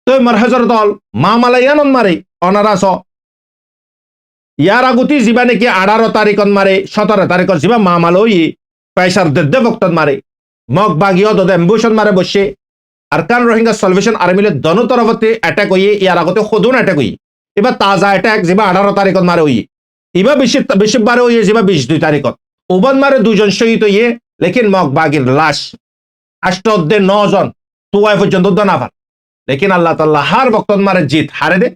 তো মারহাজর দল মামালাইয়ানন মারে অনারাস ইয়ার আগতি যা নাকি 18 তারিখত মারে 17 তারিখত যা মামালই পয়সার দেদে বক্তত মারে মগ বাগিও দদে এম্বুশন মারে বসে আরকান রোহিঙ্গা সলভেশন আর্মিলে দনো তরফতে অ্যাটাক হইয়ে ইয়ার আগতে সদুন অ্যাটাক হইয়ে এবার তাজা অ্যাটাক যা 18 তারিখত মারে হইয়ে এবার বেশি বারে হইয়ে যা 22 তারিখত ওবান মারে 2 জন শহীদ হইয়ে লেকিন মগ বাগির লাশ 8 জন তুয়াই পর্যন্ত দনাফার लेकिन अल्लाह ताला हर वक्त मारे जीत हारे दे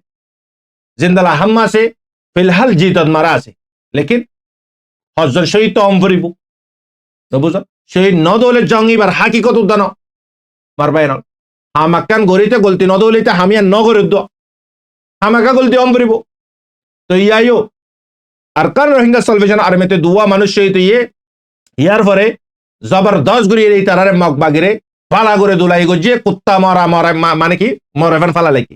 जिंदला हम्मा से फिलहाल जीत मारा से लेकिन हजर शहीद तो हम भरिबू तो बुझो शहीद न दोले जंगी बार हाकिकत उदान मारबाय ना हामाकान गरीते गलती न दोलेते हामिया न गरे दो हामाका गलती हम भरिबू तो यायो अरकान रोहिंग्या सल्वेशन आर्मीते दुआ মানুষ শহীদ ये ইয়ার পরে জবরদস্ত গরিয়ে এই তারারে মগবাগিরে ফালা করে দুলাই গজে কুত্তা মরা মরা মানে কি মরেফান ফালা লাগি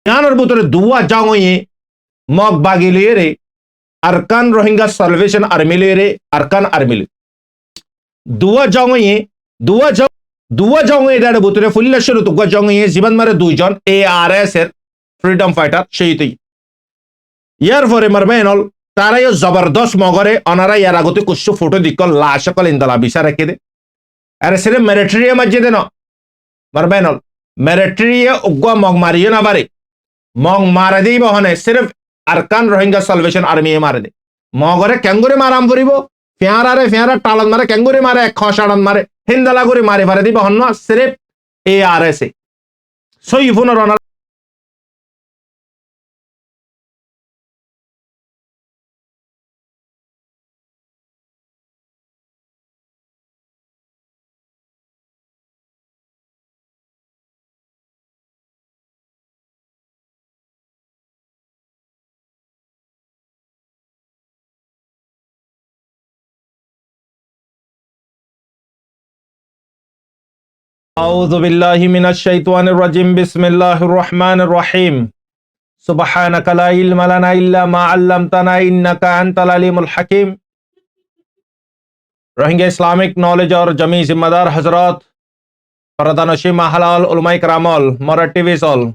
ইয়ানোর ভিতরে দুয়া জাঙ্গয়ে মগ বাগিলিয়ে রে আরকান রোহিঙ্গা সালভেশন আর্মি লিয়ে রে আরকান আর্মি দুয়া জাঙ্গয়ে এটার ভিতরে ফুল্লা শুরু দুয়া জাঙ্গয়ে জীবন মারে 2 জন ARS এর ফ্রিডম ফাইটার শহীদ ইয়ার পরে মারবেনল তারাইও জবরদস্ত মগরে অনারা ইয়ার আগতে কুছু ফটো দিকল লাশ সকল ইন্দলা বিচার রেখে দে अरे सिर्फ मिलिट्री मस्जिद न मरबेनल मिलिट्री उग्वा मग मारियो ना बारे मग मारे दी बहने सिर्फ अरकान रोहिंग्या सल्वेशन आर्मी मारे दे मगरे केंगुरे माराम फरिबो फ्यारा टालन मारे केंगुरे मारे खसाड़न मारे हिंदला गुरे मारे बारे दी बहन सिर्फ ARS सो इफुन रना أعوذ بالله من الشيطان الرجيم بسم الله الرحمن الرحيم سبحانك لا علم لنا إلا ما علمتنا إنك أنت العليم الحكيم रोहिंग्या इस्लामिक नॉलेज और जमी जिम्मेदार हजरत प्रधानशी महालाल उलमाई करामल मरा टीवी सॉल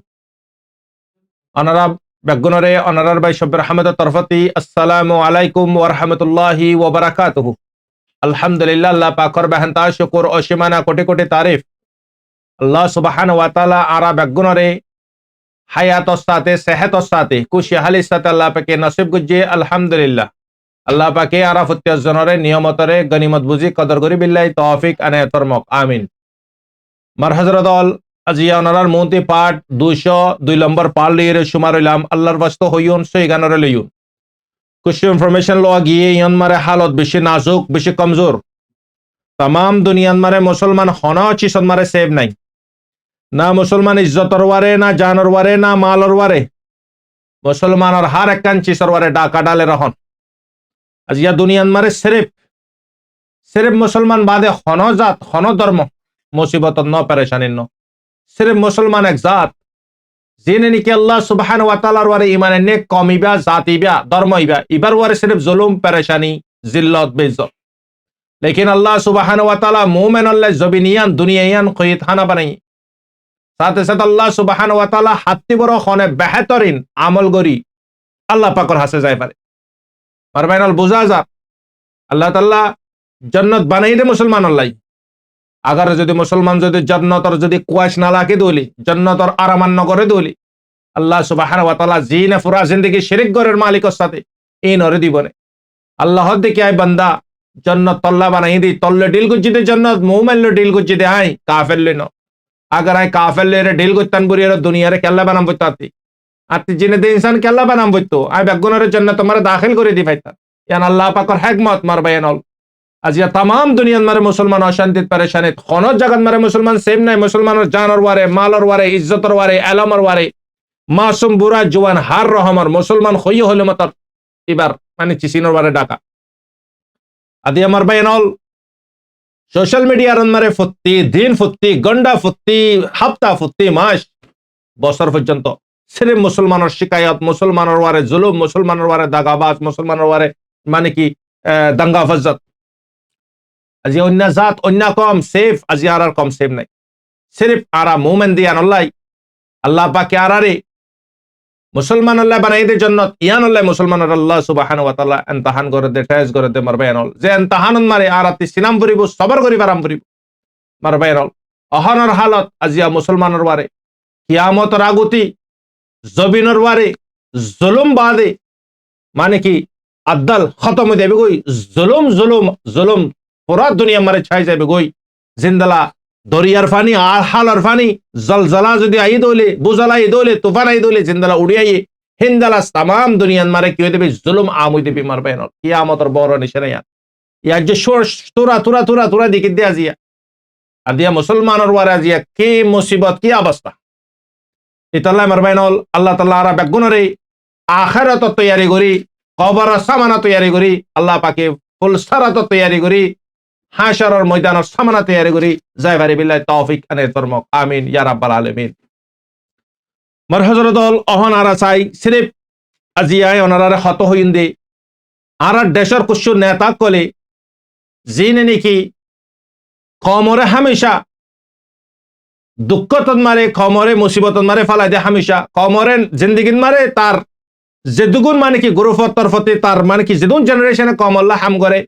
अनरा बेगुनरे अनरार भाई शब्बर अहमद तरफती अस्सलामु अलैकुम व रहमतुल्लाहि व बरकातुहु अल्हम्दुलिल्लाह अल्लाह पाकर बहनता शुक्र और शिमाना कोटि कोटि तारीफ अल्लाह सुबहान व तआला आरा बेगुनरे हयात साथे सेहत साथे खुशहाली साथे अल्लाह पाके नसीब गुजे अल्हम्दुलिल्लाह अल्लाह पाके आरा फुत्या जनरे नियमतरे गनीमत बुझी कदर करी बिल्लाहि तौफिक अने तरमक आमीन मार हजरत अल আজিয়া ওনার মন্ত্রী পাঠ 202 নম্বর পাল লিয়ে শুমার হইলাম আল্লাহর বাস্ত হইউন সই গানরে লইউন কিছু ইনফরমেশন লওয়া গিয়ে ইয়ান মারে হালত বেশি নাজুক বেশি কমজোর तमाम दुनियान मारे मुसलमान होना चिसन मारे सेव नहीं ना मुसलमान इज्जतर वारे ना जानर वारे ना मालर वारे मुसलमान और हर एक चिसर वारे डाका डाले रहन আজিয়া दुनियान मारे सिर्फ मुसलमान बादे होनो जात होनो धर्म मुसीबत न परेशानी न सिर्फ मुसलमान एक जात जिने निके अल्लाह सुब्हान व तआला वारे ईमान ने कौमीबा जातीबा धर्मइबा इबार वारे सिर्फ जुलुम परेशानी जिल्लत बेइज्जत लेकिन अल्लाह सुब्हान व तआला मोमेन अल्लाह जबिनियान दुनियायान खयत खाना बनाई साथे साथ अल्लाह सुब्हान व तआला हात्ती बरो खने बेहतरीन আমল করি अल्लाह पाकर हासे जाय पारे मारबाइनल बुझा जा अल्लाह ताआला जन्नत बनाई दे मुसलमान अल्लाह अगर যদি মুসলমান যদি জান্নাতের যদি কুয়াশ না লাগে দলি জান্নাতের আরামান না করে দলি আল্লাহ সুবহানাহু ওয়া তাআলা জিনে পুরা জিন্দেগি শিরক গরের মালিকের সাথে এই নরে দিবনে আল্লাহ দেখে আই বান্দা জান্নাত তল্লা বানাই দি তল্লে ডিল গুজিতে জান্নাত মুমিন লো ডিল গুজিতে আই কাফের লে ন अगर আই কাফের লে রে ডিল গুতান বুরিয়ার দুনিয়ারে কেল্লা বানাম বইতাতি আতি জিনে দে ইনসান কেল্লা বানাম বইতো আই বেগুনরে জান্নাত তোমারে দাখিল করে দি ফাইতা ইয়ান আল্লাহ পাকের হিকমত মার বায়ানল আজিয়া तमाम दुनिया मारे मुसलमान अशांति परेशानी खन जगत मारे मुसलमान सेम नहीं मुसलमान जानर वारे मालर वारे इज्जतर वारे एलमर वारे मासूम बुरा जवान हार रहमर मुसलमान खई हले मत इबार माने चिसिनर वारे डाका आदि আমার বাইনল সোশ্যাল মিডিয়া রন মারে ফুত্তি দিন ফুত্তি গন্ডা ফুত্তি হাফতা ফুত্তি মাস বছর পর্যন্ত সিরিফ মুসলমানের শিকায়ত মুসলমানের ওয়ারে জুলুম মুসলমানের ওয়ারে দাগাবাজ মুসলমানের ওয়ারে মানে কি দাঙ্গা ফজত আজি অন্য জাত অন্য কম সেফ আজি আর কম সেফ নাই সিরিফ আরা মুমেন দিয়ান আল্লাহ পাকে আরারে মুসলমান আল্লাহ বানাইদের জন্য ইয়ান আল্লাহ মুসলমান আল্লাহ সুবহানাহু ওয়া তাআলা ইমতিহান করে দে টেস্ট করে দে মারবায়নল যে ইমতিহানন মারে আরাতি সিনাম করিব সবর করি বারাম করিব মারবায়নল অহনর হালত আজিয়া মুসলমানের বারে কিয়ামতর আগতি জবিনের বারে জুলুম বাদে মানে কি আদাল খতম হয়ে যাবে গই জুলুম জুলুম জুলুম পুরা দুনিয়া মারে ছাই যাবে গই জিন্দালা দরিয়ার ফানি আর হালার ফানি জলজলা যদি আই দইলে বুজালা আই দইলে তুফান আই দইলে জিন্দালা উড়িয়াই হিন্দালা তাম দুনিয়ান মারে কি হয়ে দেবে জুলুম আম হয়ে দেবে মারবে না কিয়ামতের বড় নিশানা ইয়ার যে তুরা তুরা তুরা তুরা দিকে দিয়ে আজিয়া আর দিয়া মুসলমানের ওয়ারে আজিয়া কি মুসিবত কি অবস্থা ইতাল্লাহ মারবে না আল্লাহ তাআলা আর বেগুনরে আখিরাত তৈয়ারি করি কবর সামানা তৈয়ারি করি আল্লাহ পাকে ফুল সারাত তৈয়ারি করি হাশরের ময়দানের সামানা তৈয়ারি করি যাইবারি বিল্লাহি তৌফিক আনে ফরমাক আমিন ইয়া রাব্বাল আলামিন মর হযরতল অহন আরা চাই সিরিফ আজিয়ায় অনারারে হত হইন্দে আর দেশের কুশু নেতা কলে জিনে নাকি কমরে হামেশা দুঃখতন মারে কমরে মুসিবতন মারে ফালাই দে হামেশা কমরে জিন্দেগিন মারে তার যে দুগুণ মানে কি গুরুফত তরফতে তার মানে কি যেদুন জেনারেশনে কমল্লা হাম করে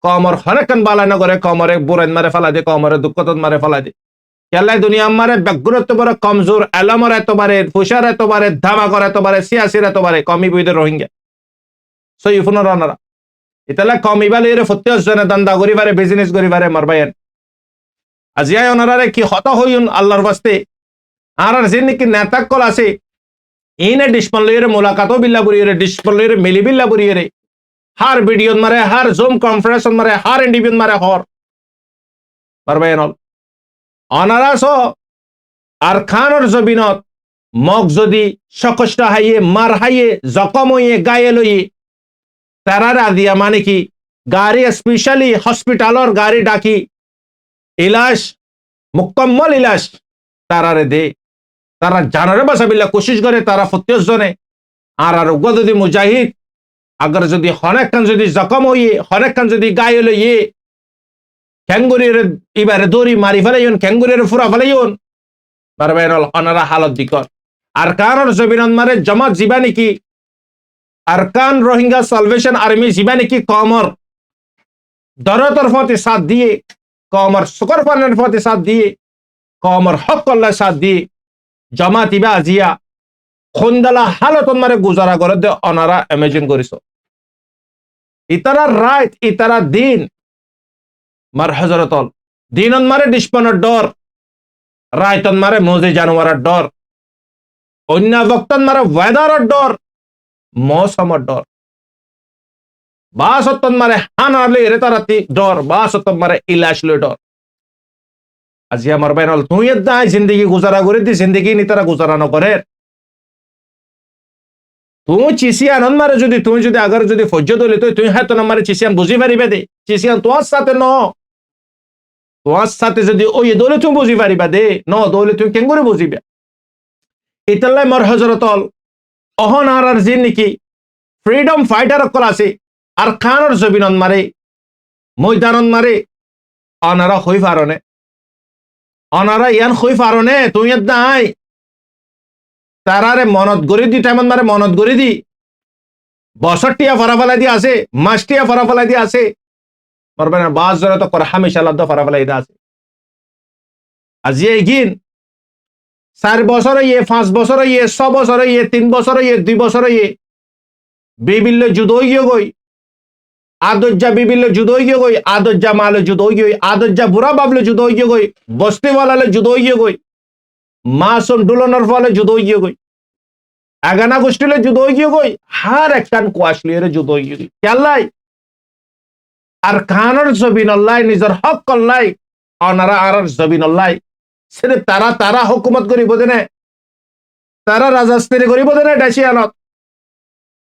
কমর হরেকান বালানো করে কমরে বুরাইন মারে ফালাই দে কমরে দুঃখতন মারে ফালাই দে কেলাই দুনিয়া মারে ব্যাগুরত্ব বড় কমজোর এলামর এতবারে ফুসার এতবারে ধামাকর এতবারে সিয়াসির এতবারে কমি বইদের রোহিঙ্গা সইফুনের রানারা ইতালা কমি বালিরে ফত্যস জনে দান্দা করিবারে বিজনেস করিবারে মারবায়েন আজিয়ায় ওনারারে কি হত হইউন আল্লাহর বাস্তে আর যিনি কি নেতাকল আছে ইনে ডিসপন লইরে মুলাকাতও বিল্লা বুরিয়ে ডিসপন লইরে মিলি বিল্লা বুরিয়ে হার ভিডিও মারে হার জুম কনফারেন্স মারে হার ইন্ডিভিউন মারে হর পারবেন অনারাস আর খানর জবিনত মগ যদি সকষ্ট হাইয়ে মার হাইয়ে জখম হইয়ে গায়ে লইয়ে তারারা দিয়া মানে কি গাড়ি স্পেশালি হসপিটালর গাড়ি ডাকি ইলাজ মুকম্মল ইলাজ তারারে দে তারা জানারে বাসাবিল্লা কোশিশ করে তারা ফত্যস জনে আর আরোগ্য যদি মুজাহিদ আগার যদি হনেকখান যদি জখম হইয়ে হনেকখান যদি গায়ে লইয়ে ক্যাঙ্গুরির এবারে দড়ি মারি ফেলাইন ক্যাঙ্গুরির ফুরা ফেলাইন পারবেন অনারা হালত দিকর আর কারণ জবিনন মারে জমাত জীবানি কি আরকান রোহিঙ্গা সালভেশন আর্মি জীবানি কি কমর দরতর ফতে সাথ দিয়ে কমর শুকর পানের ফতে সাথ দিয়ে কমর হক কল্লা সাথ দিয়ে জমাত ইবা আজিয়া খন্দালা হালতন মারে গুজারা করে দে অনারা ইমাজিন করিস ইতারা রাত ইতারা দিন মার হযরতল দিনন মারে ডিসপনের ডর রায়তন মারে মজে জানোয়ারের ডর অন্য বক্তন মারে ওয়েদারের ডর মৌসুমের ডর বাসতন মারে হানালে রেতারাতি ডর বাসতন মারে ইলাশলে ডর আজিয়া মারবাইনল তুই দাই জিন্দগি গুজারা করে দি জিন্দগি নি তারা গুজারা ন করে তুই চিসিয়ান মারে যদি তুই যদি আগার যদি ফজ্জ দলে তুই হাত ন মারে চিসিয়ান বুঝি পারিবে দে চিসিয়ান তোর সাথে ন তোর সাথে যদি ওই দলে তুমি বুঝি পারিবা দে ন দলে তুমি কেন করে বুঝিবে ইতাল্লাই মর হযরতল অহন আর জিন নাকি ফ্রিডম ফাইটার কল আছে আর খানর জবিনন মারে ময়দানন মারে অনারা হই পারনে অনারা ইয়ান হই পারনে তুই নাই তারারে মনত গড়ি দি টাইমত মারে মনত গড়ি দি বছরটিয়া ফরাফালাই দি আছে মাসটিয়া ফরাফালাই দি আছে মরবে না বাস জনে তো কর হামেশা লাদ্দ ফরাফালাই দি আছে আজি এগিন 4 বছর ইয়ে 5 বছর ইয়ে 6 বছর ইয়ে 3 বছর ইয়ে 2 বছর ইয়ে বিবিল্লে যুদ্ধ হইয়ে গই আদজ্জা বিবিল্লে যুদ্ধ হইয়ে গই আদজ্জা মালে যুদ্ধ হইয়ে গই আদজ্জা বুড়া বাবলে যুদ্ধ হইয়ে গই বস্তিওয়ালালে যুদ্ধ হইয়ে গই মাসুম ডুলনের ফলে যুদ্ধ হইয়ে গই আগানা গোষ্ঠীলে যুদ্ধ হইয়ে গই হার একটান কোয়াশলিয়ে যুদ্ধ হইয়ে গই কেলাই আর খানর জবিনল্লাহ নিজের হক কল্লাই অনারা আর জবিনল্লাহ সেটা তারা তারা হুকুমত করিব দেনে তারা রাজাস্তিরি করিব দেনে ডাইসিয়ানত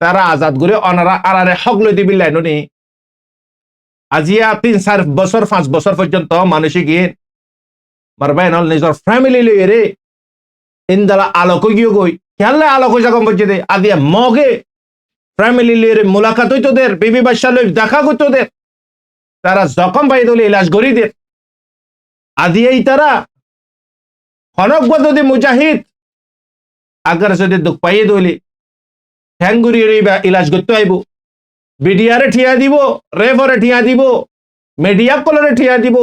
তারা আজাদ করে অনারা আরারে হক লই দিবিল্লাই নুনি আজিয়া 3-4 বছর 5 বছর পর্যন্ত মানুষে গিয়ে মারবাইন নিজের ফ্যামিলি লই রে ইন্দালা আলোক গিয়ে গই খেললে আলোক জাগম পর্যন্ত আদিয়া মগে ফ্যামিলি লই রে মুলাকাত হইতো দের বিবি বাদশা লই দেখা করতো দের তারা জখম পাই দলে ইলাজ করি দের আদিয়াই তারা হনক যদি মুজাহিদ আগার যদি দুঃখ পাইয়ে দলি ঠ্যাঙ্গুরি বা ইলাজ করতে আইব বিডিআরে ঠিয়া দিব রেফরে ঠিয়া দিব মিডিয়া কলরে ঠিয়া দিব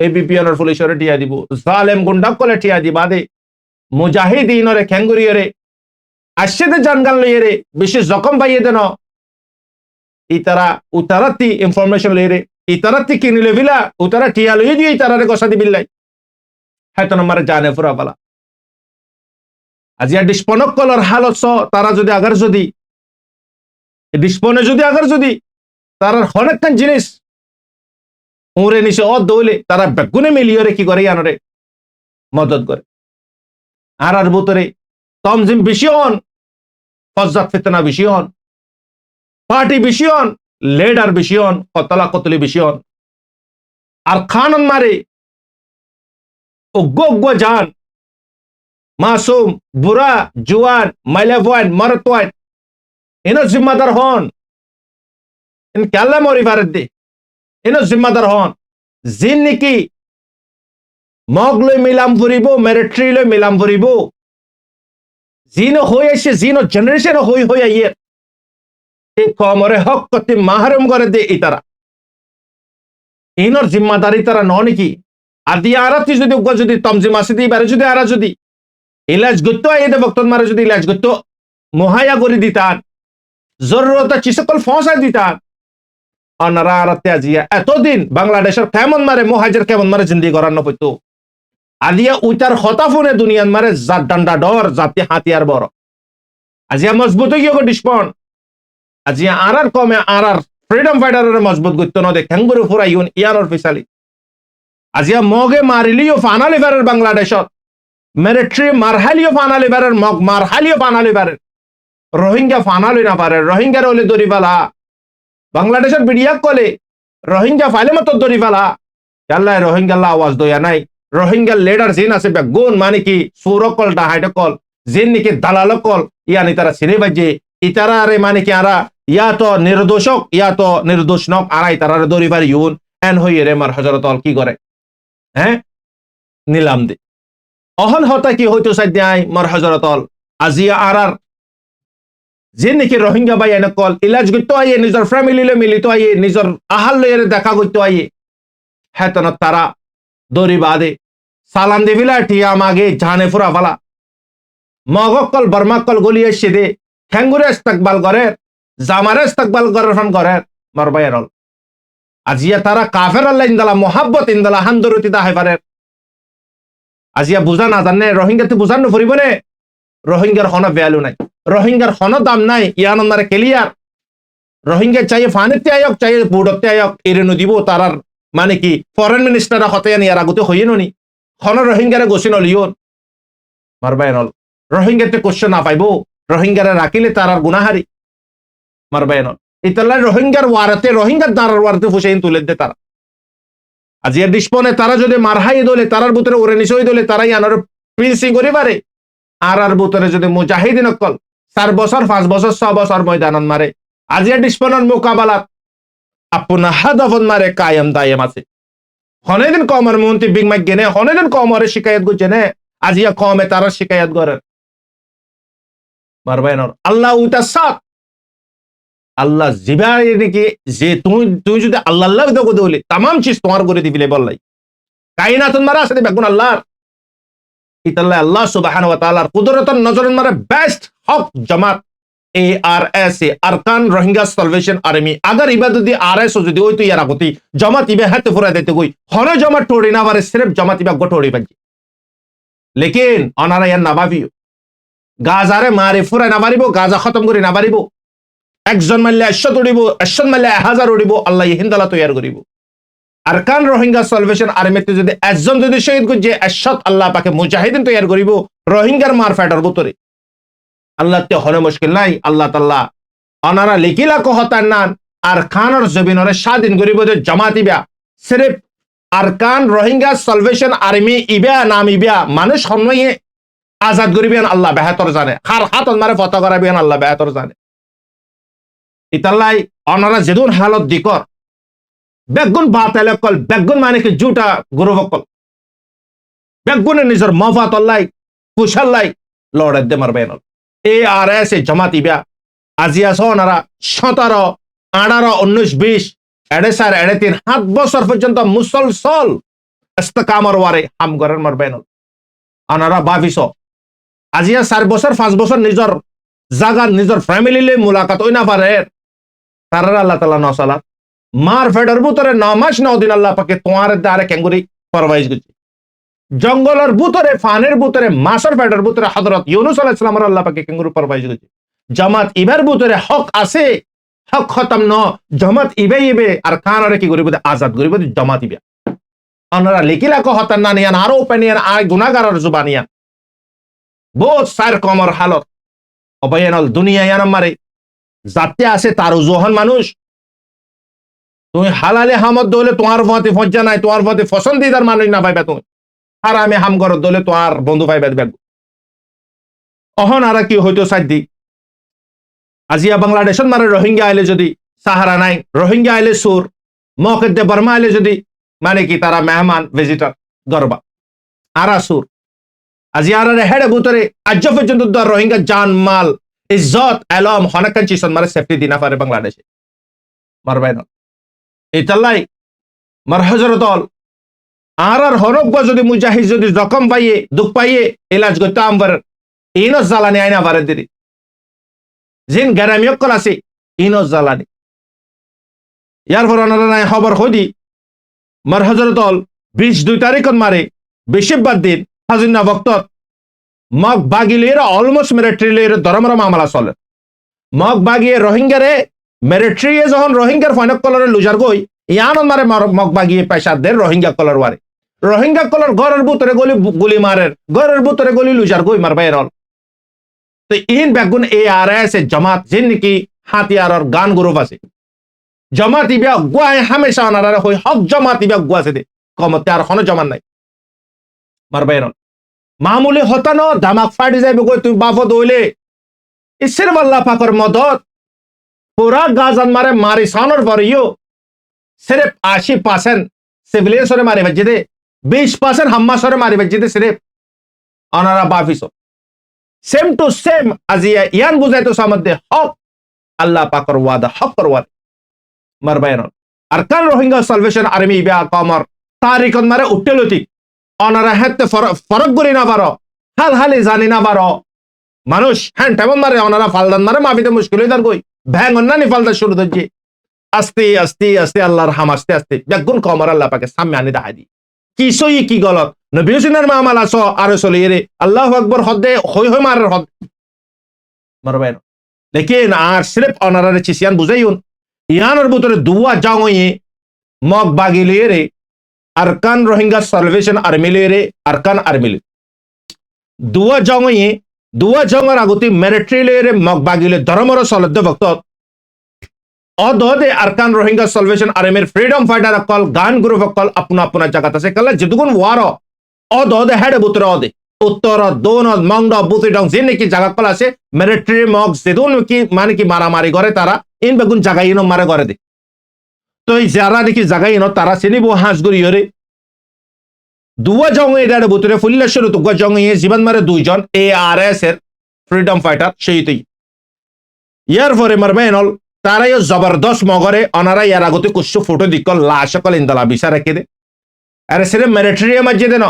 এবিপিএনের পুলিশরে ঠিয়া দিব জালেম গুন্ডা কলে ঠিয়া দিবা দে মুজাহিদিনরে খ্যাঙ্গুরিয়রে আসছে জানগান লইয়ে বেশি জখম পাইয়ে দেন ইতারা উতারাতি ইনফরমেশন লইয়ে ইতারাতি কিনিলে বিলা উতারা ঠিয়া লইয়ে দিয়ে ইতারারে গসা দিবিল্লাই হয়তো আমার জানে ফুরা পালা আজিয়া ডিসপনক কলর হালত স তারা যদি আগার যদি ডিসপনে যদি আগার যদি তার অনেকখান জিনিস ওরে নিচে দৌলে তারা বেগুনে মিলিয়ে কি করে আনরে মদত করে আর ভিতরে তমজিম বেশি হন ফজ্জাত ফিতনা বেশি হন পার্টি বেশি হন লিডার বেশি হন কতলা কতলি বেশি হন আর খানন মারে অজ্ঞ জান মাসুম বুড়া জুয়ান মাইলেভওয়ান মরতওয়ান ইনো জিম্মাদার হন ইন কেল্লা মরি ভারত দে ইনো জিম্মাদার হন জিন নাকি মগ লৈ মিলাম ফুরিব মেরিট্রি লৈ মিলাম ফুরিব জিনো হয়ে আসে জিনো জেনারেশন হয়ে আইয়ে এই কমরে হক কতি মাহরুম করে দে ইতারা ইনর জিম্মাদারি তারা ন নাকি আদি আরাতি যদি উগ্র যদি তমজিম আসি দি বারে যদি আরা যদি ইলাজ গুত্ত আইয়ে বক্তন মারে যদি ইলাজ গুত্ত মুহাইয়া করে দিতান জরুরত চিসকল ফসা দিতান অনারা আরাতে আজিয়া এতদিন বাংলাদেশের কেমন মারে মুহাজির কেমন মারে জিন্দেগি করার নপইতো আদিয়া উইতার হতাফুনে দুনিয়ান মারে জাত ডান্ডা ডর জাতি হাতিয়ার বড় আজিয়া মজবুত গিয়ে ডিসপন আজিয়া আরার কমে আরার ফ্রিডম ফাইটারের মজবুত গত্য নদে খেঙ্গুরু ফুরা ইউন ইয়ানোর ফিসালি আজিয়া মগে মারিলিও ফানালি বারের বাংলাদেশত মিলিটারি মারহালিও ফানালি বারের মগ মারহালিও ফানালি বারের রোহিঙ্গা ফানালি না পারে রোহিঙ্গার হলে দরিবালা বাংলাদেশের বিডিয়া কলে রোহিঙ্গা ফাইলে মতো দরিবালা আল্লাহ রোহিঙ্গাল্লা আওয়াজ দয়া নাই রোহিঙ্গার লিডার জিন আছে বেগুন মানে কি সুরকল ডাহাইটকল জিন নাকি দালালকল ইয়ানি তারা ছিনে বাজে ইতারা আরে মানে কি আরা ইয়া তো নির্দোষক ইয়া তো নির্দোষ নক আরাই তারা দরিবার ইউন এন হইয়ে রে মার হজরত কি করে হ্যাঁ নিলাম দে অহন হতা কি হইতো সাইদাই মার হজরত আজিয়া আরার যে নাকি রোহিঙ্গা বাই এনেকল ইলাজ করতে আইয়ে নিজের ফ্যামিলি লে মিলিত আইয়ে নিজের আহাল লইয়ে দেখা করতে আইয়ে হ্যাঁ তারা দরি বাদে সালান দেবিলা টিয়া মাগে জানে ফুরা ফালা মগকল বর্মাকল গলিয়ে এসে দে ঠ্যাঙ্গুরে ইস্তেকবাল করে জামারে ইস্তেকবাল করে ফোন করে মরবাইয়ের আজিয়া তারা কাফের আল্লাহ ইন্দালা মোহাব্বত ইন্দালা হান্দরতি দা হয় পারে আজিয়া বুঝা না জানে রোহিঙ্গাতে বুঝানো ফুরিব নে রোহিঙ্গার হন ভ্যালু নাই রোহিঙ্গার হন দাম নাই ইয়ান মারে ক্লিয়ার রোহিঙ্গা চাইয়ে ফানিতে আয়ক চাইয়ে বুড়তে আয়ক এরেনু দিব তারার মানে কি ফরেন মিনিস্টার হতে ইয়ার আগতে হইয়ে নি হন রোহিঙ্গারে গোসিন লিওন মারবাইনল রোহিঙ্গাতে কোশ্চেন না পাইব রোহিঙ্গারে রাখিলে তারার গুনাহারি মারবাইনল ইতাল্লা রোহিঙ্গার ওয়ারাতে রোহিঙ্গার দাঁড়ার ওয়ারাতে ফুসাইন তুলে দে তারা আজিয়া ডিসপনে তারা যদি মারহাই দলে তারার ভিতরে ওরে নিশই দলে তারাই আনার পিলসি করি পারে আর ভিতরে যদি মুজাহিদিন অকল 4 বছর 5 বছর 6 বছর ময়দানন মারে আজিয়া ডিসপনের মোকাবেলাত আপনা হাদাফন মারে কায়েম দায়েম আছে হনেদিন কমর মন্ত্রী বিগ মাইক গেনে হনেদিন কমরে শিকায়ত গুজে নে আজিয়া কমে তারা শিকায়ত করে মারবাইনর আল্লাহ উতা সাত আল্লাহ জিবাই নাকি যে তুই যদি আল্লাহ আল্লাহ দেখো দলি तमाम चीज তোমার করে দিবিলে বললাই কায়নাতুন মারা আছে বেগুন আল্লাহর ইতাল্লাহ আল্লাহ সুবহানাহু ওয়া তাআলার কুদরতন নজরন মারে বেস্ট হক জামাত ARS Arakan Rohingya Salvation Army अगर इबादत दी RS যদি ওই তো ইয়ারা গতি জামাত ইবে হাতে ফুরা দিতে কই হরে জামাত টোড়ি না পারে सिर्फ জামাত ইবা গটোড়ি বাজি লেকিন অনারা ইয়ার না ভাবিও গাজারে মারে ফুরা না পারিব গাজা খতম করে না পারিব একজন মারলে 100 উড়িব 100 মারলে 1000 উড়িব আল্লাহ হিন্দালা তৈয়ার করিব আরকান রোহিঙ্গা সালভেশন আর্মিতে যদি একজন যদি শহীদ করে যে 100 আল্লাহ পাকে মুজাহিদিন তৈয়ার করিব রোহিঙ্গার মার ফাটার ভিতরে আল্লাহ তে হনে মুশকিল নাই আল্লাহ তাআলা অনারা লিখিলা কহতান নান আর খানর জমিনরে স্বাধীন করিব যে জামাত ইবা सिर्फ আরকান রোহিঙ্গা সালভেশন আর্মি ইবা নাম ইবা মানুষ হনয়ে আজাদ করিবেন আল্লাহ বেহতর জানে খার হাতন মারে ফতা করাবেন আল্লাহ বেহতর জানে ইতাল্লাই অনারা যেদুন হালত দিকর বেগুন বাতালে কল বেগুন মানে কি জুটা গুরুবকল বেগুনে নিজের মফাতল্লাই কুশাল্লাই লড়াই দে মারবেন ARS জামাত ইবা আজি আস ওনারা 17, 18, 19, 20 এড়ে 4, এড়ে 3 7 বছর পর্যন্ত মুসলসল ইস্তেকামর ওয়ারে হাম করেন মারবেন ওনারা বাফিস আজিয়া 4 বছর 5 বছর নিজের জায়গা নিজের ফ্যামিলিলে মুলাকাত ওই না পারে তারা আল্লাহ তাআলা নসালা মার ফেডার ভিতরে 9 মাস 9 দিন আল্লাহ পাকে তোমার দ্বারে ক্যাঙ্গুরি পরভাইজ করছে জঙ্গলের ভিতরে ফানের ভিতরে মাসের ফেডার ভিতরে হযরত ইউনূস আলাইহিস সালামের আল্লাহ পাকে ক্যাঙ্গুরি পরভাইজ করছে জামাত ইবার ভিতরে হক আছে হক খতম ন জামাত ইবে আর কানরে কি করিব আজাদ করিব জামাত ইবে অনরা লিখিলা কো হতান না নিয়ান আরো ওপেনিয়ান আই গুনাহগারের জুবানিয়া বহুত সার কমর হালত অবয়ানল দুনিয়া ইয়ান মারে জাতে আছে তার জোহন মানুষ তুমি হালালে হামদ দলে তোমার মতে ফজ্জা নাই তোমার মতে পছন্দিদার মানুষ না পাইবা তুমি হারামে হাম করত দলে তোমার বন্ধু পাইবা বেগ অহন আর কি হইতো সাইদি আজিয়া বাংলাদেশত মারে রোহিঙ্গা আইলে যদি সাহারা নাই রোহিঙ্গা আইলে সুর মকেদে বর্মা আইলে যদি মানে কি তারা মেহমান ভিজিটর গরবা আরা সুর আজি আর হেড বুতরে আজ পর্যন্ত রোহিঙ্গা জান মাল ইজ্জত আলম হনকান চিসন মারে সেফটি দিনা পারে বাংলাদেশে মারবাই না এতালাই মার হযরতল আর হনক যদি মুজাহিদ যদি জখম পাইয়ে দুঃখ পাইয়ে ইলাজ করতে আমবার ইনো জ্বালানি আইনা পারে দিদি জিন গ্যারামিয়ক কল আছে ইনো জ্বালানি ইয়ার পর নাই খবর হইদি মার হযরতল 22 তারিখত মারে বেশিরভাগ দিন হাজিনা বক্তত মগ বাগিলের অলমোস্ট মিলিটারির ধর্মর মামলা চলে মগ বাগিয়ে রোহিঙ্গারে মিলিটারি যখন রোহিঙ্গার ফাইনক কলরে লুজার গই ইয়ান মারে মগ বাগিয়ে পেশাদের রোহিঙ্গা কলর ওয়ারে রোহিঙ্গা কলর ঘরের ভিতরে গুলি মারে ঘরের ভিতরে গুলি লুজার গই মারবাই রল তো ইন বেগুন ARS জামাত জিন কি হাতিয়ারর গান গ্রুপ আছে জামাত ইবা গুয়ায় হামেশা অনারা হই হক জামাত ইবা গুয়া আছে দে কমতে আর কোনো জমান নাই মারবাই রল মামুলি হতানো ধামাক ফাটি যাইবে কই তুই বাফত হইলে ইসের আল্লাহ পাকর মদত পুরা গাজান মারে মারি সানোর পরিও সির্ফ 80% সিভিলিয়ান সরে মারি বাজ্জে দে 20% হাম্মা সরে মারি বাজ্জে দে সির্ফ অনারা বাফিসো সেম টু সেম আজিয়া ইয়ান বুঝাইতো সামধ্যে হক আল্লাহ পাকর ওয়াদা হক কর ওয়াদা মারবাই রল আরকান রোহিঙ্গা সালভেশন আর্মি ইবা কমর তারিখত মারে উঠতেলতি অনারা হেতে ফরক করি না পারো হাল হালি জানি না পারো মানুষ হ্যাঁ তেমন মারে অনারা ফালদান মারে মাফিতে মুশকিল হয়ে দাঁড় কই ভ্যাং অন্যানি ফালদা শুরু হচ্ছে আস্তে আস্তে আস্তে আল্লাহর হাম আস্তে আস্তে বেগুন কমর আল্লাহ পাকে সামনে আনি দেখাই দি কি সই কি গলত নবী হুসেনের মামাল আস আর চলি রে আল্লাহ আকবর হদে হই হই মারের হদ মারবাই লেকিন আর সির্ফ অনারারে চিসিয়ান বুঝাইউন ইয়ানোর ভিতরে দুয়া জাঙ্গয়ে মগ বাগিলে রে আরকান রোহিঙ্গা সালভেশন আর্মি রে আরকান আর্মি দুয়া জঙ্গর আগতি মিলিটারি রে মগ বাগিলে ধর্মর সলদ্দ ভক্ত অদে আরকান রোহিঙ্গা সালভেশন আর্মির ফ্রিডম ফাইটার কল গান গ্রুপ কল আপনা আপনা জায়গা আছে কল যেদুগুন ওয়ার অদে হেড বুতরে অদে উত্তর দোন মংড বুতিডং যে নাকি জায়গা কল আছে মিলিটারি মগ যেদুন কি মানে কি মারামারি করে তারা ইন বেগুন জায়গা ইনো মারে করে দে তো এই যারা নাকি জায়গা ইনো তারা চিনিব হাঁসগুড়ি হরে দুয়া জং এটার ভিতরে ফুল্লেশ্বর দুয়া জং জীবন মারে 2 জন ARS এর ফ্রিডম ফাইটার সেইতেই ইয়ার পরে মারবে নল তারাই জবরদস্ত মগরে অনারা ইয়ার আগতে কুছ ফটো দিকল লাশ কল ইন্দলা বিসা রেখে দে আরে সিরে মিলিটারি মসজিদে ন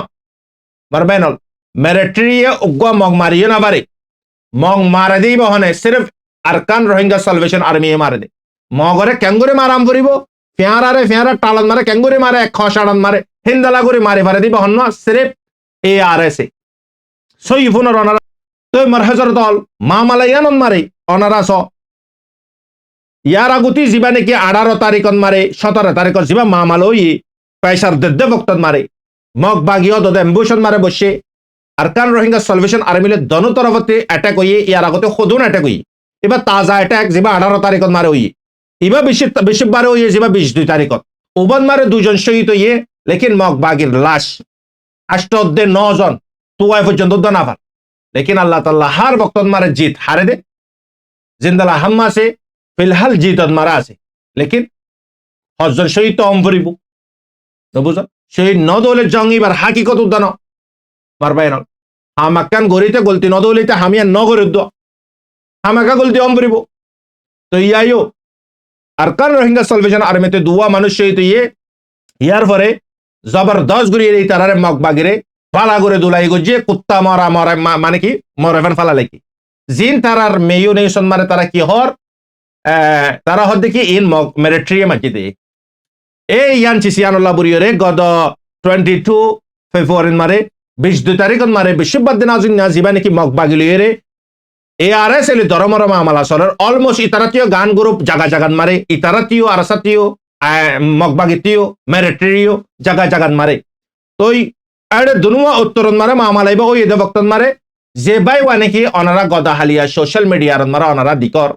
মারবে নল মিলিটারি উগ্গা মগ মারিয়ে না পারে মগ মারে দেই বহনে সির্ফ আরকান রোহিঙ্গা সালভেশন আর্মি মারে দে মগরে কেঙ্গুরে মারাম করিব ফেয়ারা টালান মারে কেঙ্গুরে মারে খসাড়ান মারে হিন্দালা করে মারি পারে দিব হন সির্ফ ARS সই ফোনের অনারা তো মারহাজর দল মামালাইয়ান মারে অনারা স ইয়ার আগুতি যিবা নাকি 18 তারিখত মারে 17 তারিখত যিবা মামালই পয়সার দেদ্দে বক্তত মারে মগ বাগিও দদে এম্বুশন মারে বসে আরকান রোহিঙ্গা সালভেশন আর্মিলে দনো তরফতে অ্যাটাক হইয়ে ইয়ার আগতে খোদুন অ্যাটাক হই এবার তাজা অ্যাটাক যিবা 18 তারিখত মারে হই ইবা বেশি বারে হইয়ে যিবা 22 তারিখত ওবান মারে 2 জন শহীদ হইয়ে লেকিন মগ বাগির লাশ 9 জন তুয়াই পর্যন্ত দনাফার লেকিন আল্লাহ তাআলা হার বক্তত মারে জিত হারে দে জিন্দালা হাম্মা সে ফিলহাল জিতত মারা আছে লেকিন হজন শহীদ তো অম্বরিব তো বুঝো শহীদ ন দলে জঙ্গি বার হাকিকত উদ্দান মারবাইন হামাকান গরিতে গলতি নদলিতে হামিয়া নগরের দোয়া হামাকা গলতি অম্বরিব তো ইয়াইও আরকান রোহিঙ্গা সালভেশন আর্মিতে দুয়া মানুষ শহীদ ইয়ার পরে জবরদস্ত গুড়িয়ে এই তারারে মগ বাগিরে ফালা করে দুলাই গজিয়ে কুত্তা মরা মরা মানে কি মরেফেন ফালা লেখি জিন তারার মেয়ু নেশন মারে তারা কি হর তারা হর দেখি ইন মগ মেরিট্রিয়ে মাকি দে এই ইয়ান চিসিয়ানুল্লাহ বুড়িয়ে গত 22 ফেব্রুয়ারি মারে 22 তারিখ মারে বিশ্ববাদ্দিন আজিন না জিবা নাকি মগ বাগিলিয়ে রে ARS এলি ধর্মর মামলা সরের অলমোস্ট ইতারাতীয় গান গ্রুপ জাগা জাগান মারে ইতারাতীয় আরসাতীয় মগবাগিতীয় মেরিট্রিও জাগা জাগান মারে তই আরে দুনুয়া উত্তরন মারে মামালাইব ওই এদে বক্তন মারে যে বাই ওয়ানে কি অনারা গদা হালিয়া সোশ্যাল মিডিয়ার মারা অনারা দিকর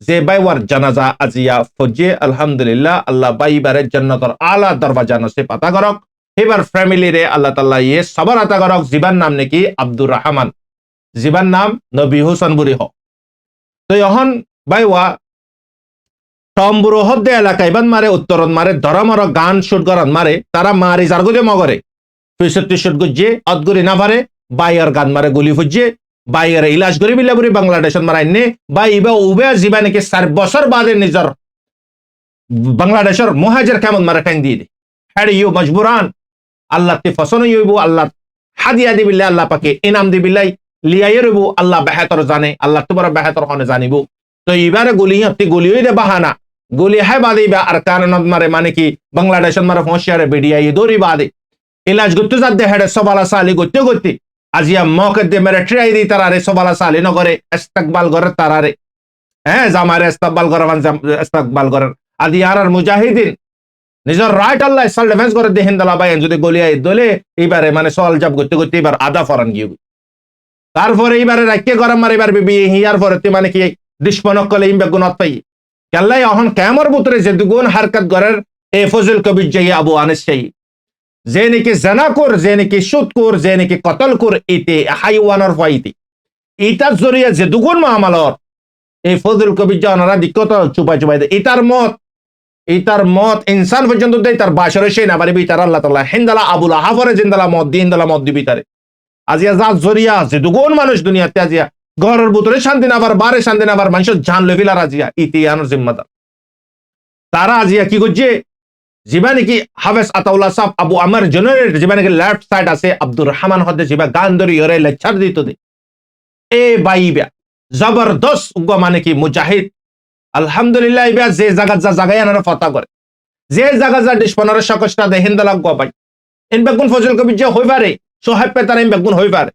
যে বাই ওয়ার জানাজা আজিয়া ফজে আলহামদুলিল্লাহ আল্লাহ বাই বারে জান্নাতর আলা দরওয়াজা নসিব আতা করক এবার ফ্যামিলি রে আল্লাহ তাআলা ইয়ে সবার আতা করক জীবন নাম নাকি আব্দুর রহমান জীবন নাম নবী হোসেন বুড়ি হ তো এখন বাই ওয়া টম্বুরো হদ্দে এলাকায় বান মারে উত্তরন মারে ধরমর গান শুট করান মারে তারা মারি জারগুজে মগরে 65 শুট গুজে অদগুরি না পারে বাইয়ের গান মারে গুলি ফুজে বাইয়ের ইলাজ করি বিলাবুরি বাংলাদেশত মারাইনে বাই ইবা উবে জীবা নাকি 4 বছর বাদে নিজর বাংলাদেশের মুহাজির কেমন মারে টাইম দিয়ে দে হ্যাঁ ইউ মজবুরান আল্লাহ তে ফসন ইউবু আল্লাহ হাদিয়া দিবিল্লাহ আল্লাহ পাকে ইনাম দিবিল্লাই লিয়াই রইবু আল্লাহ বেহাতর জানে আল্লাহ তোমার বেহাতর হনে জানিব তো এবারে গুলি হতে গুলি হইলে বাহানা গুলি হাই বাদে বা আর কারণ মারে মানে কি বাংলাদেশের মারে ফসিয়ারে বেডিয়া দৌড়ি বাদে ইলাজ করতে যাতে হেডে সবালা সালি করতে করতে আজিয়া মকে দে মেরে ট্রাই দি তারারে সবালা সালি নগরে ইস্তেকবাল করে তারারে হ্যাঁ জামারে ইস্তেকবাল করে ইস্তেকবাল করে আদি আর মুজাহিদিন নিজের রাইট আল্লাহ সেলফ ডিফেন্স করে দেখেন দালা ভাই যদি গলি আই দলে এইবারে মানে সওয়াল জব করতে করতে এবার আদা ফরান গিয়ে তারপরে এইবারে রাখকে গরম মারে এবার বিবি হিয়ার পরে মানে কি দুশ্মনক কলে ইমবে গুণত পাই কেল্লাই এখন কেমর বুতরে যে দুগুণ হারকত গরের এ ফজল কবির যাই আবু আনিস চাই যে নাকি জানা কর যে নাকি সুদ কর যে নাকি কতল কর ইতে হাইওয়ানর ফাইতে ইটার জরিয়া যে দুগুণ মামলার এই ফজল কবির যা ওনারা দিক্কত চুপাই চুপাই দেয় ইতার মত ইনসান পর্যন্ত দেয় তার বাসরে সেই না পারিবি তার আল্লাহ তাআলা হিন্দালা আবুল আহাফরে জিন্দালা মদ দিন দালা মদ দিবি তারে আজিয়া যা জরিয়া যে দুগুণ মানুষ দুনিয়াতে আজিয়া ঘরের ভিতরে শান্তি না আবার বারে শান্তি না আবার মানুষের জান লেভিলার আজিয়া ইতিয়ানোর জিম্মাদার তারা আজিয়া কি করছে জিবা নাকি হাফেজ আতাউল্লাহ সাহেব আবু আমার জেনারেল জিবা নাকি লেফট সাইড আছে আব্দুর রহমান হদে জিবা গান ধরি হরে লেকচার দিত দে এ বাইবা জবরদস্ত উগা মানে কি মুজাহিদ আলহামদুলিল্লাহ ইবা যে জায়গা যা জায়গায় আনারা ফতা করে যে জায়গা যা ডিসপনারের সকসটা দেখেন দালাক গো ভাই ইন বেগুন ফজল কবি যে হই পারে সোহাব পে তার ইন বেগুন হই পারে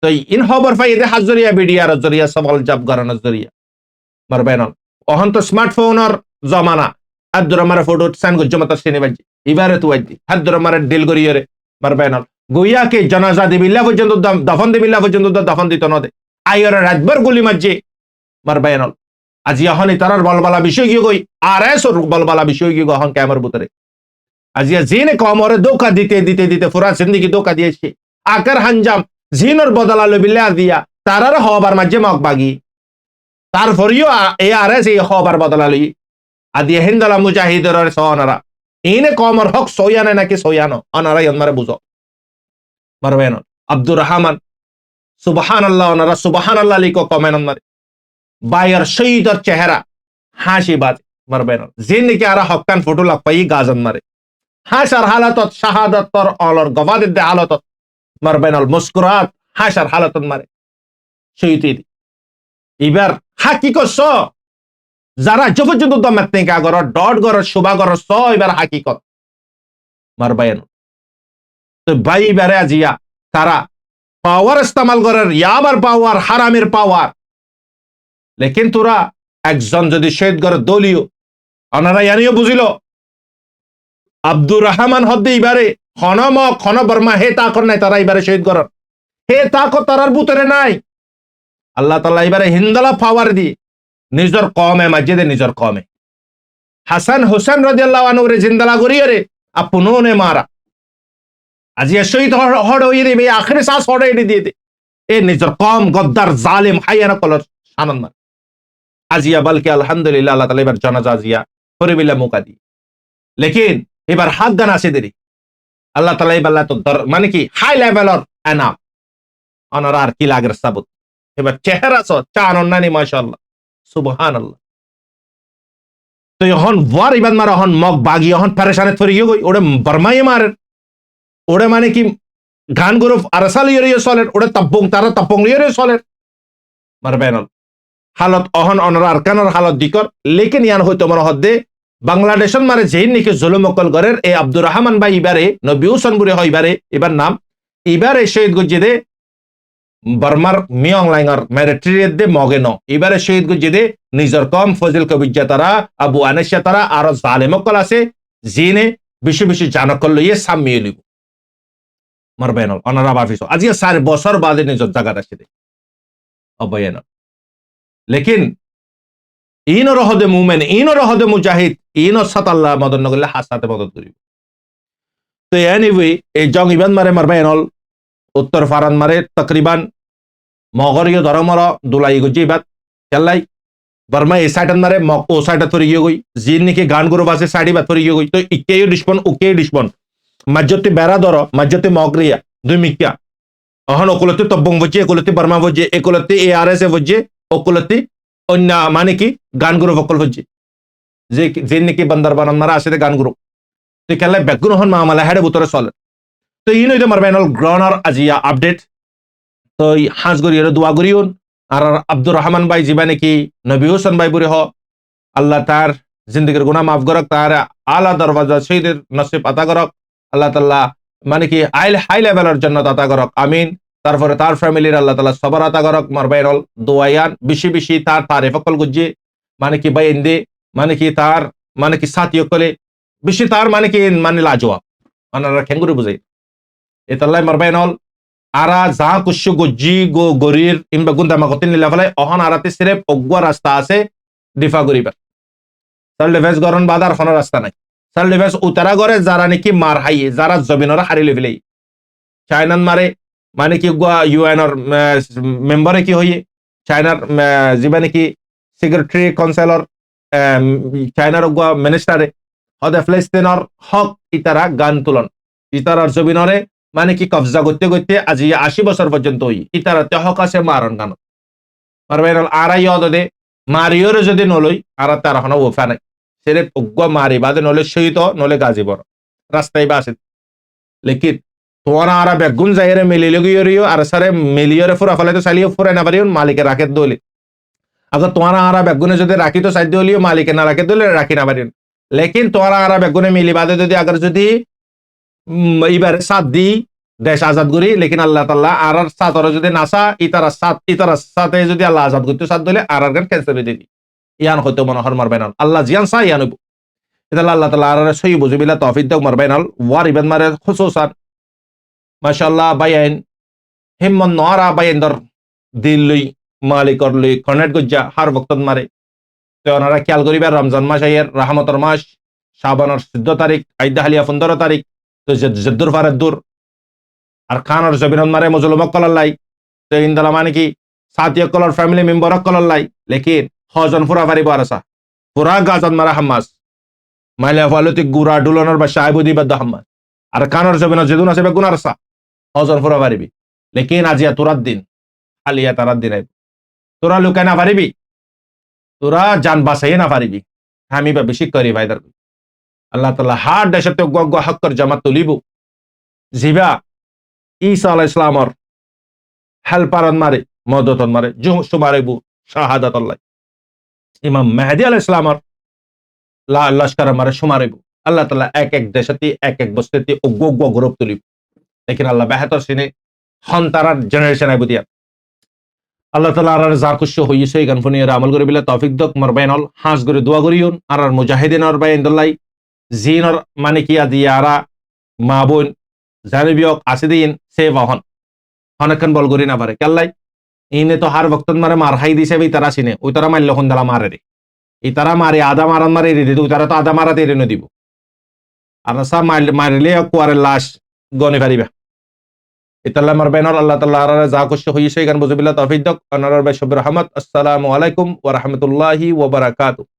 তো ইন খবর পাই এতে হাজরিয়া বিডিআর জরিয়া সওয়াল জব করানোর জরিয়া মারবেন অহন তো স্মার্টফোনের জমানা আব্দুর রহমানের ফটো সাইন গো জমাতা সিনে বাজি এবারে তো আইদি আব্দুর রহমানের দিল গরিয়রে মারবেন গুইয়াকে জানাজা দিবিল্লাহ পর্যন্ত দফন দিবিল্লাহ পর্যন্ত দফন দিত না দে আইয়র রাতভর গুলি মারছে মারবেন আজি এখন তারার বলবালা বিষয় কি গই আর এস বলবালা বিষয় কি গহন ক্যামের ভিতরে আজিয়া জিনে কমরে ধোকা দিতে দিতে দিতে পুরা জিন্দেগি ধোকা দিয়েছে আকার হানজাম জিনর বদলা লবিল্লা দিয়া তারার হবার মাঝে মগবাগি তারপরেও এ আর এস এই হবার বদলা লই আদিয়া হিন্দালা মুজাহিদের সনারা ইনে কমর হক সয়ানে নাকি সয়ানো অনারা ইনমারে বুঝো মারবেন আব্দুর রহমান সুবহানাল্লাহ অনারা সুবহানাল্লাহ লিখো কমেন্ট অনারে বাইয়ের শহীদের চেহারা হাসি বাজে মারবেন জিন্দেগি আর হকান ফটো লাগ পাই গাজন মারে হাসার হালাতত শাহাদাতর অলর গবাদের দে হালাতত মারবেন মুস্কুরাত হাসার হালাতত মারে শহীদ এবার হাকি কস যারা পর্যন্ত দমেতে গর ডট গর শোভা গর স এবার হাকিকত মারবেন তো ভাই এবারে আজিয়া তারা পাওয়ার ইস্তেমাল করার ইয়াবার পাওয়ার হারামের পাওয়ার লেকিন তোরা একজন যদি শহীদ করে দলীয় ওনারা জানিও বুঝিল আব্দুর রহমান হদ্দে এবারে খন বর্মা হে তাকর নাই তারা এবারে শহীদ করার হে তাকর তারার বুতরে নাই আল্লাহ তাআলা এবারে হিন্দালা পাওয়ার দিয়ে নিজের কমে মসজিদে নিজের কমে হাসান হোসেন রাদিয়াল্লাহু আনহু রে জিন্দালা করিয়ে রে আপনোনে মারা আজিয়া শহীদ হড় হইয়ে রে আখরি শ্বাস হড় এটি দিয়ে দে এ নিজের কম গদ্দার জালিম হাইয়ানা কলর আনন্দ আজিয়া বলকে আলহামদুলিল্লাহ আল্লাহ তাআলা এবার জানাজা আজিয়া করিবিল্লাহ মুকা দি লেকিন এবার হাত গান আছে দেরি আল্লাহ তাআলা এবার তো মানে কি হাই লেভেলর এনাম অনার আর কি লাগের সাবুত এবার চেহারা চান অন্যানি মাশাআল্লাহ সুবহানাল্লাহ তো এখন ওয়ার ইবাদ মারা হন মগ বাগি এখন পেরেশানে থরি গই ওরে বর্মাই মারে ওরে মানে কি গান গ্রুপ আরসাল ইয়ে চলের ওরে তাপং তারা তাপং ইয়ে চলের মারবেনল হালত অহন অনর আরকানের হালত দিকর লেকিন ইয়ান হইতো মনে হদ্দে বাংলাদেশন মারে যেই নাকি জুলুম অকল গরের এই আব্দুর রহমান ভাই ইবারে নবী হোসেন বুড়ে হয় এবার নাম ইবারে শহীদ গুজিদে বর্মার মিয়ং লাইঙ্গার মেরিট্রিয়েট দে মগে ন এবারে শহীদ গুজিদে নিজর কম ফজিল কবিজ্জা তারা আবু আনেশা তারা আর জালেম অকল আছে জিনে বেশি বেশি জানকল লইয়ে সামিয়ে লিব মারবেনল অনারা বাফিস আজকে 4 বছর বাদে নিজর জায়গাটা সেদে অবয়ন লেকিন ইনো রহদে মুমেন ইনো রহদে মুজাহিদ ইনো সাত আল্লাহ মদন নগরলে হাসাতে মদত করিব তো এনিওয়ে এই জং ইবান মারে মারবেনল উত্তর ফারান মারে তকরিবান মগরিয় ধরমর দুলাই গুজি বাত কেলাই বর্মা এই সাইডন মারে মক ও সাইডা তরি গই জিন নিকে গান গুরু বাসে সাইডি বাত তরি গই তো ইকেই ডিসপন ওকে ডিসপন মাজ্জতি বেড়া ধর মাজ্জতি মগরিয়া দুই মিক্কা অহন ওকুলতি তব্বং বজে একুলতি বর্মা বজে একুলতি এআরএস এ বজে ওকুলতি অন্য মানে কি গান গুরু বকল বজে যে জিন নিকে বান্দারবান মারা আসে গান গুরু তো কেলাই বেগুন হন মামালা হেডে বুতরে চলে তো ইন হইতে মারবেনল গ্রহণর আজিয়া আপডেট তো হাঁস গরিয়ে দোয়া গরিউন আর আব্দুর রহমান ভাই জিবা নাকি নবী হোসেন ভাই বুড়ি হ আল্লাহ তার জিন্দগির গুনাহ মাফ করক তার আলা দরওয়াজা শহীদের নসিব আতা করক আল্লাহ তাআলা মানে কি হাই লেভেলের জান্নাত আতা করক আমিন তারপরে তার ফ্যামিলির আল্লাহ তাআলা সবার আতা করক মারবেনল দোয়ায়ান বেশি বেশি তার তারিফ কল গুজি মানে কি ভাই ইন্দে মানে কি তার মানে কি সাথী কলে বেশি তার মানে কি মানে লাজওয়াব আনারা খেঙ্গুরি বুঝাই এতাল্লাই মারবেনল আরা যা কুশু গজ্জি গো গরির ইমবা গুন্দা মাগতিন লেভেলে অহন আরাতে সিরেফ অগুয়া রাস্তা আছে দিফা গরিবার সাল ডিফেন্স গরন বাদার কোনো রাস্তা নাই সাল ডিফেন্স উতারা গরে যারা নাকি মার হাইয়ে যারা জমিনরা হারি লেভেলেই চায়নান মারে মানে কি গুয়া ইউএনর মেম্বারে কি হইয়ে চায়নার জিবা নাকি সেক্রেটারি কাউন্সিলর চায়নার গুয়া মিনিস্টারে হদে ফিলিস্তিনের হক ইতারা গান তুলন ইতারার জমিনরে মানে কি কবজা করতে করতে আজি 80 বছর পর্যন্ত ইতারাতে হক আছে মারণ গান মারবেন আড়াই অদে মারিওরে যদি নলই আর তার হন ওফা নাই সেরে অজ্ঞ মারি বাদে নলে সহিত নলে গাজী বড় রাস্তায় বা আছে লেকিন তোমার আরা বেগুন যাইরে মিলিলে গিয়রিও আর সারে মিলিয়রে ফুরা ফলে তো চালিয়ে ফুরাই না পারিও মালিকে রাখে দলে আগে তোমার আরা বেগুনে যদি রাখি তো সাধ্য হলিও মালিকে না রাখে দলে রাখি না পারিও লেকিন তোমার আরা বেগুনে মিলি বাদে যদি আগে যদি এবার সাত দি দেশ আজাদ করি লেকিন আল্লাহ তাআলা আর সাতর যদি নাসা ইতারা সাথে যদি আল্লাহ আজাদ করতে সাত দিলে আর গান ক্যান্সেল হয়ে দিই ইয়ান হয়তো মনে হর মারবেন আল্লাহ জিয়ান সা ইয়ান এটা আল্লাহ তাআলা আর সহি বুঝিবিলা তৌফিক দাও মারবেন ওয়ার ইবাদ মারে খুসুসান মাশাআল্লাহ বাইন হিম্মত নরা বাইন্দর দিল লই মালিকর লই কনেক্ট গজ্জা হার বক্তত মারে তো ওনারা খেয়াল করিবার রমজান মাস আইয়ের রহমতের মাস শাবানের 14 তারিখ আইদা হালিয়া 15 তারিখ তো জদ্দুর ফারাদুর আর খানর জবিন মারে মজলুম কলাল্লাই তো ইন্দালা মানে কি সাথী কলর ফ্যামিলি মেম্বার কলাল্লাই লেকিন হজন ফুরা ফারি বারাসা পুরা গাজান মারা হাম্মাস মাইলে ফালুতি গুরা ডুলনের বা সাহেবুদি বাদ হাম্মাস আর খানর জবিন যেদুন আছে বেগুনারসা হজন ফুরা ফারিবি লেকিন আজিয়া তুরাত দিন আলিয়া তারাত দিন তোরা লুকাই না পারিবি তোরা জান বাসাই না পারিবি আমি বা বেশি করি ভাইদার আল্লাহ তাআলা হার দেশতে গগ হক্কর জামাত তুলিব জিবা ঈসা আলাইহিস সালামর হেল্পারন মারে মদতন মারে সুমারেবু শাহাদাত আল্লাহ ইমাম মেহেদী আলাইহিস সালামর লস্কর মারে সুমারেবু আল্লাহ তাআলা এক এক দেশতে এক এক বস্তিতে গগ গ্রুপ তুলিব লেকিন আল্লাহ বেহতর সিনে হন্তারার জেনারেশন আইবুদিয়া আল্লাহ তাআলা আর যা খুশি হইছে এই গান ফুনিয়ে আমল করে বিলা তৌফিক দক মারবেনল হাঁস করে দোয়া করিউন আর মুজাহিদিনর বাইন্দলাই জিনর মানে কি আদিয়ারা মা বোন জানিবিয়ক আসিদিন সে বাহন অনেকক্ষণ বল করি না পারে কেল্লাই ইনে তো হার বক্তন মারে মার হাই দিছে বি তারা সিনে ওই তারা মারলে হন দালা মারে রে এই তারা মারে আদা মারান মারে রে দিত তারা তো আদা মারাতে রে দিব আর সা মারলে কুয়ারে লাশ গনে পারিবা ইতাল্লাহ মারবেনর আল্লাহ তাআলা আর যা খুশি হইছে গান বুঝবিল্লাহ তৌফিক দক আনার ভাই সবির রহমত আসসালামু আলাইকুম ওয়া রাহমাতুল্লাহি ওয়া বারাকাতুহু